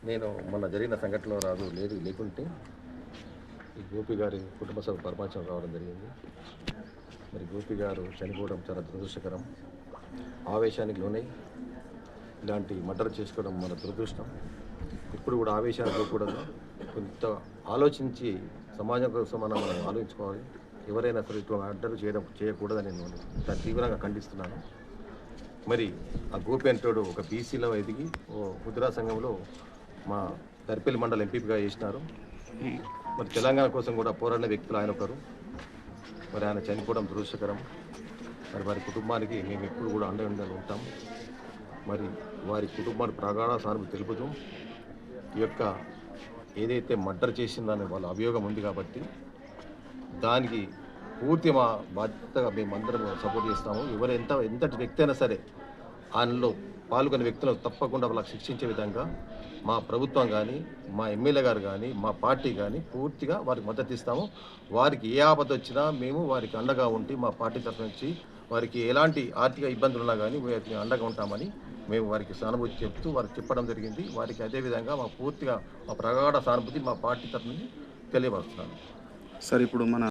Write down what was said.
నేను మొన్న జరిగిన సంఘటనలో లేకుంటే ఈ గోపి గారి కుటుంబ సభ్యులు పరమాచం రావడం జరిగింది. మరి గోపి గారు చనిపోవడం చాలా దురదృష్టకరం. ఆవేశానికి లోనై ఇలాంటి మర్డర్ చేసుకోవడం మన దురదృష్టం. ఇప్పుడు కూడా ఆవేశానికి పోకూడదు. కొంత ఆలోచించి సమాజం కోసం మనం ఆలోచించుకోవాలి. ఎవరైనా సరే ఇటువంటి మర్డర్ చేయకూడదని నేను చాలా తీవ్రంగా ఖండిస్తున్నాను. మరి ఆ గోపి అంటోడు ఒక బీసీలో ఎదిగి ముద్రా సంఘంలో మా దర్పల్లి మండలం ఎంపీగా చేసినారు. మరి తెలంగాణ కోసం కూడా పోరాడిన వ్యక్తులు ఆయన ఒకరు. మరి ఆయన చనిపోవడం దురదృష్టకరం. మరి వారి కుటుంబానికి మేము ఎప్పుడు కూడా అండగా ఉంటాం. మరి వారి కుటుంబానికి ప్రగాఢ సానుభూతి తెలుపుతూ ఈ యొక్క ఏదైతే మర్డర్ చేసిందని వాళ్ళ అభియోగం ఉంది కాబట్టి దానికి పూర్తి మా బాధ్యతగా మేమందరం సపోర్ట్ చేస్తాము. ఎంతటి వ్యక్తి అయినా సరే ఆయనలో పాల్గొనే వ్యక్తులను తప్పకుండా వాళ్ళకి శిక్షించే విధంగా మా ప్రభుత్వం కానీ, మా ఎమ్మెల్యే గారు కానీ, మా పార్టీ కానీ పూర్తిగా వారికి మద్దతు ఇస్తాము. వారికి ఏ ఆపద వచ్చినా మేము వారికి అండగా ఉండి మా పార్టీ తరఫు నుంచి వారికి ఎలాంటి ఆర్థిక ఇబ్బందులు ఉన్నా కానీ వారికి అండగా ఉంటామని మేము వారికి సానుభూతి చెప్తూ వారికి చెప్పడం జరిగింది. వారికి అదేవిధంగా మా పూర్తిగా మా ప్రగాఢ సానుభూతి మా పార్టీ తరఫు నుంచి తెలియపరుస్తున్నాను. సార్ ఇప్పుడు మన